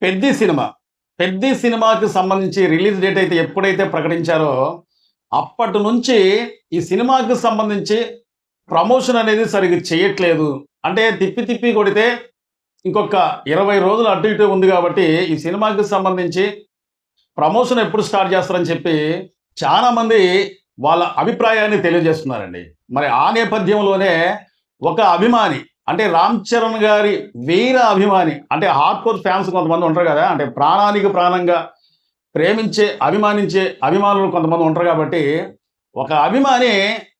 Peddi cinema. 'Peddi' సినిమాకి సంబంధించి release date అయితే ఎప్పుడైతే ప్రకటించారో, అప్పటి నుంచి ఈ సినిమాకి సంబంధించి ప్రమోషన్ అనేది సరిగ్గా చేయట్లేదు. అంటే తిప్పి తిప్పి కొడితే ఇంకొక 20 రోజులు అటు ఇటు ఉంది కాబట్టి, ఈ సినిమాకి సంబంధించి ప్రమోషన్ ఎప్పుడు స్టార్ట్ చేస్తారని చెప్పి చాలామంది వాళ్ళ అభిప్రాయాన్ని తెలియజేస్తున్నారండి. మరి ఆ నేపథ్యంలోనే ఒక అభిమాని అంటే రామ్ చరణ్ గారి వీర అభిమాని అంటే హార్డ్‌కోర్ ఫ్యాన్స్ కొంతమంది ఉంటారు కదా! అంటే ప్రాణానికి ప్రాణంగా ప్రేమించే, అభిమానించే అభిమానులు కొంతమంది ఉంటారు కాబట్టి, ఒక అభిమాని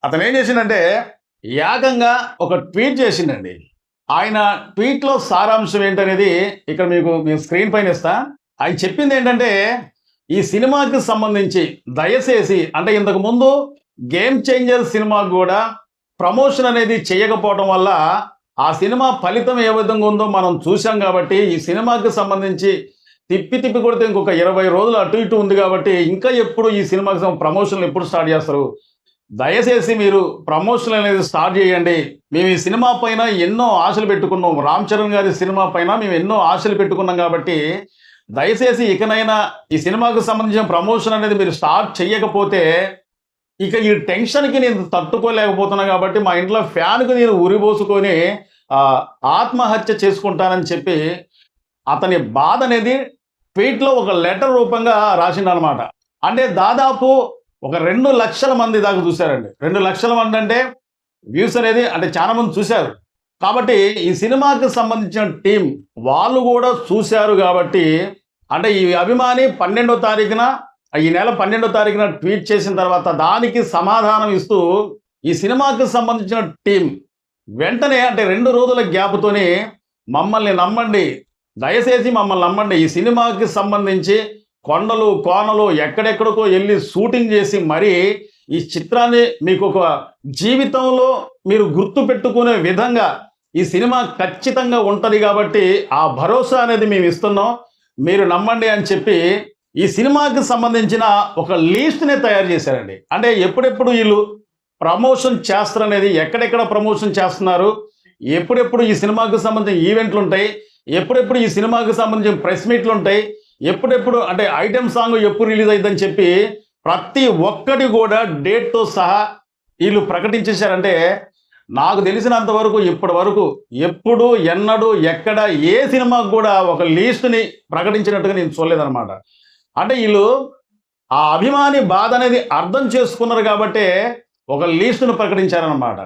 అతను ఏం చేసిండంటే ఏకంగా ఒక ట్వీట్ చేసిండండి. ఆయన ట్వీట్‌లో సారాంశం ఏంటనేది ఇక్కడ మీ స్క్రీన్ పైన ఇస్తా. ఆయన చెప్పింది ఏంటంటే, ఈ సినిమాకి సంబంధించి దయచేసి అంటే ఇంతకుముందు 'గేమ్ చేంజర్' సినిమాకు కూడా ప్రమోషన్ అనేది చేయకపోవడం వల్ల ఆ సినిమా ఫలితం ఏ విధంగా ఉందో మనం చూసాం కాబట్టి, ఈ సినిమాకి సంబంధించి తిప్పి తిప్పి కొడితే ఇంకొక 20 రోజులు అటు ఇటు ఉంది కాబట్టి, ఇంకా ఎప్పుడు ఈ సినిమాకి ప్రమోషన్లు ఎప్పుడు స్టార్ట్ చేస్తారు? దయచేసి మీరు ప్రమోషన్ అనేది స్టార్ట్ చేయండి. మేము ఈ సినిమా పైన ఎన్నో ఆశలు పెట్టుకున్నాం. రామ్ చరణ్ గారి సినిమా పైన మేము ఎన్నో ఆశలు పెట్టుకున్నాం కాబట్టి, దయచేసి ఇకనైనా ఈ సినిమాకు సంబంధించిన ప్రమోషన్ అనేది మీరు స్టార్ట్ చేయకపోతే, ఇక ఈ టెన్షన్‌కి నేను తట్టుకోలేకపోతున్నా కాబట్టి, మా ఇంట్లో ఫ్యాన్‌కి నేను ఉరిపోసుకొని ఆత్మహత్య చేసుకుంటానని చెప్పి, అతని బాధ అనేది ట్వీట్‌లో ఒక లెటర్ రూపంగా రాసిండనమాట. అంటే దాదాపు ఒక 2 లక్షల మంది దాకా చూశారండి. 2 లక్షల మంది అంటే వ్యూస్ అనేది అంటే చాలా మంది చూశారు. కాబట్టి ఈ సినిమాకి సంబంధించిన టీమ్ వాళ్ళు కూడా చూశారు కాబట్టి, అంటే ఈ అభిమాని 12వ తారీఖున ఈ నెల 12వ తారీఖున ట్వీట్ చేసిన తర్వాత దానికి సమాధానం ఇస్తూ ఈ సినిమాకి సంబంధించిన టీం వెంటనే అంటే 2 రోజుల గ్యాప్‌తోని మమ్మల్ని నమ్మండి, దయచేసి మమ్మల్ని నమ్మండి. ఈ సినిమాకి సంబంధించి కొండలు, కోనలు ఎక్కడెక్కడికో వెళ్ళి షూటింగ్ చేసి మరీ ఈ చిత్రాన్ని మీకు ఒక జీవితంలో మీరు గుర్తుపెట్టుకునే విధంగా ఈ సినిమా ఖచ్చితంగా ఉంటది కాబట్టి, ఆ భరోసా అనేది మేము ఇస్తున్నాం. మీరు నమ్మండి అని చెప్పి ఈ సినిమాకి సంబంధించిన ఒక లిస్ట్‌నే తయారు చేశారండి. అంటే ఎప్పుడెప్పుడు వీళ్ళు ప్రమోషన్ చేస్తారనేది, ఎక్కడెక్కడ ప్రమోషన్ చేస్తున్నారు, ఎప్పుడెప్పుడు ఈ సినిమాకి సంబంధించిన ఈవెంట్లు ఉంటాయి, ఎప్పుడెప్పుడు ఈ సినిమాకి సంబంధించిన ప్రెస్ మీట్లు ఉంటాయి, ఎప్పుడెప్పుడు అంటే ఐటెం సాంగ్ ఎప్పుడు రిలీజ్ అయిద్దని చెప్పి ప్రతి ఒక్కటి కూడా డేట్‌తో సహా వీళ్ళు ప్రకటించేశారంటే, నాకు తెలిసినంత వరకు ఇప్పటి వరకు ఎప్పుడు ఎన్నడూ ఎక్కడ ఏ సినిమాకు కూడా ఒక లిస్ట్‌ని ప్రకటించినట్టుగా నేను చూడలేదనమాట. అంటే వీళ్ళు ఆ అభిమాని బాధ అనేది అర్థం చేసుకున్నారు కాబట్టే ఒక లిస్ట్‌ను ప్రకటించారనమాట.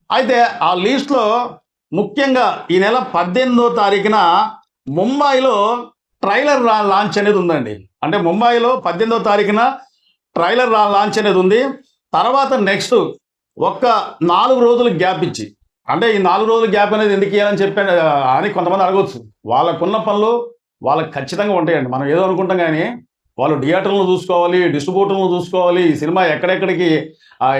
అయితే ఆ లిస్ట్‌లో ముఖ్యంగా ఈ నెల 18వ తారీఖున ముంబైలో ట్రైలర్ లాంచ్ అనేది ఉందండి. అంటే ముంబైలో 18వ తారీఖున ట్రైలర్ లాంచ్ అనేది ఉంది. తర్వాత నెక్స్ట్ ఒక్క 4 రోజులు గ్యాప్ ఇచ్చి, అంటే ఈ 4 రోజులు గ్యాప్ అనేది ఎందుకు ఇవ్వాలని చెప్పాను అని కొంతమంది అడగవచ్చు. వాళ్ళకున్న పనులు వాళ్ళకి ఖచ్చితంగా ఉంటాయండి. మనం ఏదో అనుకుంటాం కానీ వాళ్ళు థియేటర్లను చూసుకోవాలి, డిస్ట్రిబ్యూటర్లను చూసుకోవాలి, ఈ సినిమా ఎక్కడెక్కడికి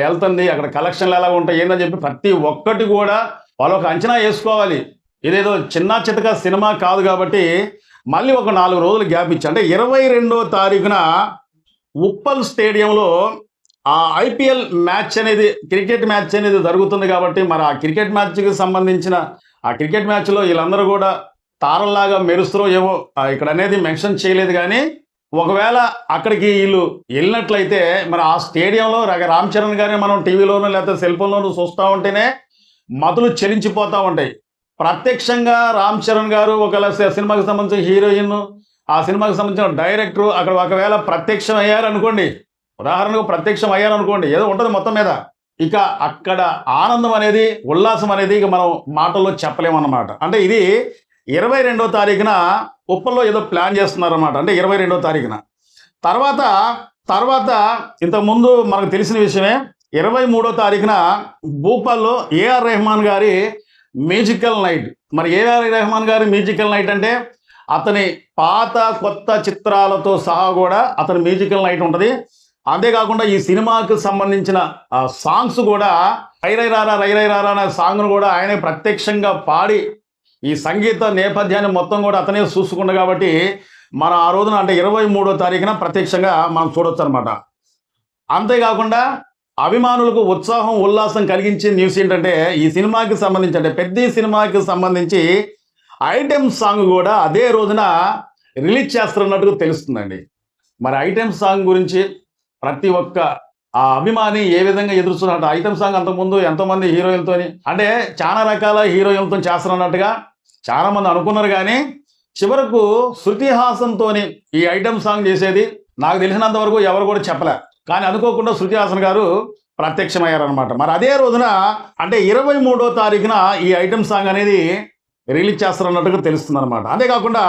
వెళ్తుంది, అక్కడ కలెక్షన్లు ఎలా ఉంటాయి ఏందని చెప్పి ప్రతి ఒక్కటి కూడా వాళ్ళు ఒక అంచనా వేసుకోవాలి. ఇదేదో చిన్న చితక సినిమా కాదు కాబట్టి మళ్ళీ ఒక 4 రోజులు గ్యాప్ ఇచ్చి, అంటే 22వ తారీఖున ఉప్పల్ స్టేడియంలో ఆ ఐపీఎల్ మ్యాచ్ అనేది, క్రికెట్ మ్యాచ్ అనేది జరుగుతుంది కాబట్టి, మరి ఆ క్రికెట్ మ్యాచ్కి సంబంధించిన ఆ క్రికెట్ మ్యాచ్లో వీళ్ళందరూ కూడా తారల్లాగా మెరుస్తారో ఏమో ఇక్కడ అనేది మెన్షన్ చేయలేదు. కానీ ఒకవేళ అక్కడికి వీళ్ళు వెళ్ళినట్లయితే మరి ఆ స్టేడియంలో రామ్ చరణ్ గారిని మనం టీవీలోనూ లేకపోతే సెల్ ఫోన్లోనూ చూస్తూ ఉంటేనే మతులు చెలించిపోతూ ఉంటాయి. ప్రత్యక్షంగా రామ్ చరణ్ గారు ఒకవేళ సినిమాకి సంబంధించిన హీరోయిన్, ఆ సినిమాకి సంబంధించిన డైరెక్టర్ అక్కడ ఒకవేళ ప్రత్యక్షం అయ్యారనుకోండి, ఉదాహరణకు ప్రత్యక్షం అయ్యారనుకోండి, ఏదో ఉంటుంది మొత్తం మీద, ఇక అక్కడ ఆనందం అనేది, ఉల్లాసం అనేది ఇక మనం మాటల్లో చెప్పలేమన్నమాట. అంటే ఇది 22వ తారీఖున ఉప్పల్లో ఏదో ప్లాన్ చేస్తున్నారన్నమాట. అంటే 22వ తారీఖున తర్వాత ఇంతకుముందు మనకు తెలిసిన విషయమే 23వ తారీఖున భూపాల్లో ఏఆర్ రెహమాన్ గారి మ్యూజికల్ నైట్. మరి ఏఆర్ రెహమాన్ గారి మ్యూజికల్ నైట్ అంటే అతని పాత కొత్త చిత్రాలతో సహా కూడా అతని మ్యూజికల్ నైట్ ఉంటుంది. అంతేకాకుండా ఈ సినిమాకి సంబంధించిన సాంగ్స్ కూడా రైరై రారా అనే సాంగ్ను కూడా ఆయనే ప్రత్యక్షంగా పాడి ఈ సంగీత నేపథ్యాన్ని మొత్తం కూడా అతనే చూసుకున్నా కాబట్టి మన ఆ రోజున అంటే 23వ తారీఖున ప్రత్యక్షంగా మనం చూడొచ్చు అనమాట. అంతేకాకుండా అభిమానులకు ఉత్సాహం ఉల్లాసం కలిగించే న్యూస్ ఏంటంటే, ఈ సినిమాకి సంబంధించి అంటే పెద్ద సినిమాకి సంబంధించి ఐటెం సాంగ్ కూడా అదే రోజున రిలీజ్ చేస్తున్నట్టుగా తెలుస్తుందండి. మరి ఐటెం సాంగ్ గురించి ప్రతి ఒక్క ఆ అభిమాని ఏ విధంగా ఎదురుస్తున్నట్టు ఐటెం సాంగ్ అంతకుముందు ఎంతోమంది హీరోయిన్తోని అంటే చాలా రకాల హీరోయిన్లతో చేస్తున్నట్టుగా చాలా మంది అనుకున్నారు. కానీ చివరకు శృతి హాసన్తోని ఈ ఐటెం సాంగ్ చేసేది నాకు తెలిసినంత వరకు ఎవరు కూడా చెప్పలే. కానీ అనుకోకుండా శృతి హాసన్ గారు ప్రత్యక్షమయ్యారనమాట. మరి అదే రోజున అంటే 23వ తారీఖున ఈ ఐటెం సాంగ్ అనేది రిలీజ్ చేస్తారన్నట్టుగా తెలుస్తుంది అనమాట. అంతేకాకుండా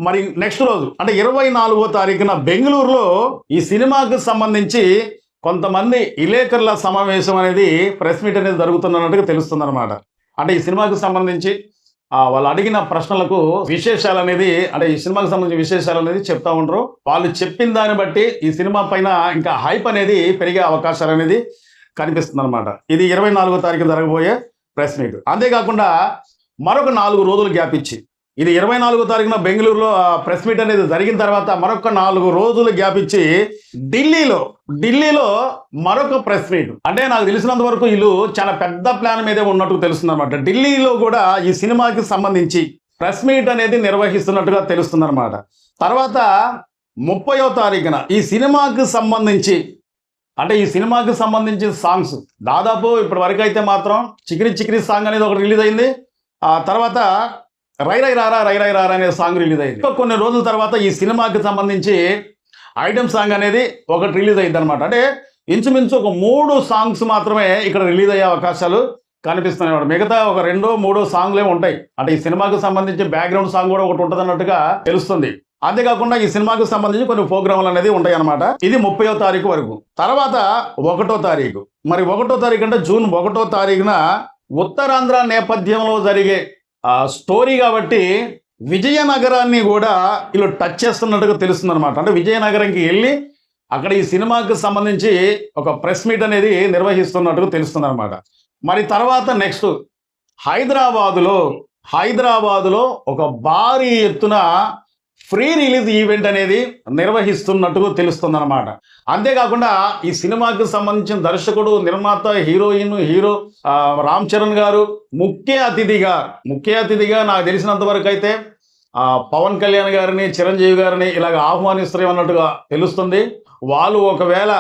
మరి నెక్స్ట్ రోజు అంటే 24వ తారీఖున బెంగళూరులో ఈ సినిమాకు సంబంధించి కొంతమంది విలేకరుల సమావేశం అనేది ప్రెస్ మీట్ అనేది జరుగుతున్నట్టుగా తెలుస్తుంది అనమాట. అంటే ఈ సినిమాకు సంబంధించి వాళ్ళు అడిగిన ప్రశ్నలకు విశేషాలు అనేది అంటే ఈ సినిమాకి సంబంధించిన విశేషాలు అనేది చెప్తా ఉంటారు. వాళ్ళు చెప్పిన దాన్ని బట్టి ఈ సినిమా పైన ఇంకా హైప్ అనేది పెరిగే అవకాశాలు అనేది కనిపిస్తుంది అనమాట. ఇది 24వ తారీఖు జరగబోయే ప్రెస్ మీట్. అంతేకాకుండా మరొక 4 రోజులు గ్యాప్ ఇచ్చి ఇది 24వ తారీఖున బెంగళూరులో ప్రెస్ మీట్ అనేది జరిగిన తర్వాత మరొక 4 రోజులు గ్యాప్ ఇచ్చి ఢిల్లీలో మరొక ప్రెస్ మీట్. అంటే నాకు తెలిసినంత వరకు వీళ్ళు చాలా పెద్ద ప్లాన్ మీదే ఉన్నట్టు తెలుస్తుంది అనమాట. ఢిల్లీలో కూడా ఈ సినిమాకి సంబంధించి ప్రెస్ మీట్ అనేది నిర్వహిస్తున్నట్టుగా తెలుస్తుంది అనమాట. తర్వాత 30వ తారీఖున ఈ సినిమాకి సంబంధించి అంటే ఈ సినిమాకి సంబంధించిన సాంగ్స్ దాదాపు ఇప్పటి వరకు అయితే మాత్రం చికిరి సాంగ్ అనేది ఒకటి రిలీజ్ అయింది. ఆ తర్వాత రై రై రారా అనే సాంగ్ రిలీజ్ అయింది. కొన్ని రోజుల తర్వాత ఈ సినిమాకి సంబంధించి ఐటెం సాంగ్ అనేది ఒకటి రిలీజ్ అయింది అనమాట. అంటే ఇంచుమించు ఒక 3 సాంగ్స్ మాత్రమే ఇక్కడ రిలీజ్ అయ్యే అవకాశాలు కనిపిస్తున్నాయి. మిగతా ఒక 2-3 సాంగ్లే ఉంటాయి. అంటే ఈ సినిమాకి సంబంధించి బ్యాక్గ్రౌండ్ సాంగ్ కూడా ఒకటి ఉంటుంది అన్నట్టుగా తెలుస్తుంది. అంతేకాకుండా ఈ సినిమాకి సంబంధించి కొన్ని ప్రోగ్రాంలు అనేది ఉంటాయి అనమాట. ఇది 30వ తారీఖు వరకు. తర్వాత 1వ తారీఖు మరి 1వ తారీఖు అంటే జూన్ 1వ తారీఖున ఉత్తరాంధ్ర నేపథ్యంలో జరిగే స్టోరీ కాబట్టి విజయనగరాన్ని కూడా వీళ్ళు టచ్ చేస్తున్నట్టుగా తెలుస్తుంది అనమాట. అంటే విజయనగరంకి వెళ్ళి అక్కడ ఈ సినిమాకి సంబంధించి ఒక ప్రెస్ మీట్ అనేది నిర్వహిస్తున్నట్టుగా తెలుస్తుంది అనమాట. మరి తర్వాత నెక్స్ట్ హైదరాబాదులో ఒక భారీ ఎత్తున ఫ్రీ రిలీజ్ ఈవెంట్ అనేది నిర్వహిస్తున్నట్టుగా తెలుస్తుంది అనమాట. అంతేకాకుండా ఈ సినిమాకి సంబంధించిన దర్శకుడు, నిర్మాత, హీరో రామ్ చరణ్ గారు ముఖ్య అతిథిగా నాకు తెలిసినంత వరకు అయితే పవన్ కళ్యాణ్ గారిని, చిరంజీవి గారిని ఇలాగ ఆహ్వానిస్తారన్నట్టుగా తెలుస్తుంది. వాళ్ళు ఒకవేళ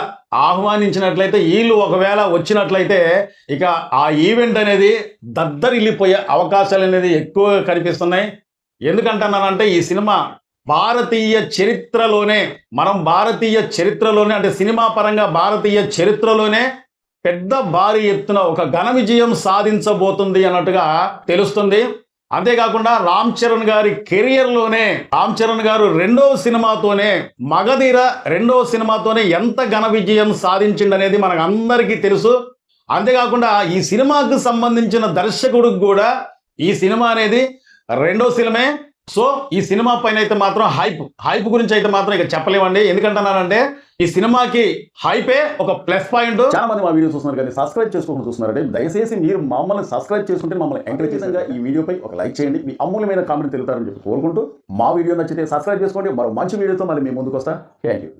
ఆహ్వానించినట్లయితే వీళ్ళు ఒకవేళ వచ్చినట్లయితే ఇక ఆ ఈవెంట్ అనేది దద్దరిల్లిపోయే అవకాశాలు అనేది ఎక్కువగా కనిపిస్తున్నాయి. ఎందుకంటున్నానంటే ఈ సినిమా భారతీయ చరిత్రలోనే అంటే సినిమా పరంగా భారతీయ చరిత్రలోనే పెద్ద భారీ ఎత్తున ఒక ఘన విజయం సాధించబోతుంది అన్నట్టుగా తెలుస్తుంది. అంతేకాకుండా రామ్ చరణ్ గారి కెరియర్లోనే రామ్ చరణ్ గారు మగధీర రెండవ సినిమాతోనే ఎంత ఘన విజయం సాధించిండనేది మనకు అందరికీ తెలుసు. అంతేకాకుండా ఈ సినిమాకు సంబంధించిన దర్శకుడికి కూడా ఈ సినిమా అనేది రెండో సినిమే. సో ఈ సినిమా పైన అయితే మాత్రం హైప్ గురించి అయితే మాత్రం ఇక చెప్పలేమండి. ఎందుకంటున్నానంటే ఈ సినిమాకి హైపే ఒక ప్లస్ పాయింట్. చాలా మంది మా వీడియో చూస్తున్నారు కానీ సబ్స్క్రైబ్ చేసుకోకుండా చూస్తున్నారంటే దయచేసి మీరు మమ్మల్ని సబ్స్క్రైబ్ చేసుకుంటే మమ్మల్ని ఎంకరేజ్ చేయండి. ఈ వీడియోపై ఒక లైక్ చేయండి, మీ అమూల్యమైన కామెంట్ తెలుగుతారని చెప్పి కోరుకుంటూ మా వీడియో నచ్చితే సబ్స్క్రైబ్ చేసుకోండి. మరో మంచి వీడియోతో మళ్ళీ మీ ముందుకు వస్తా. Thank you.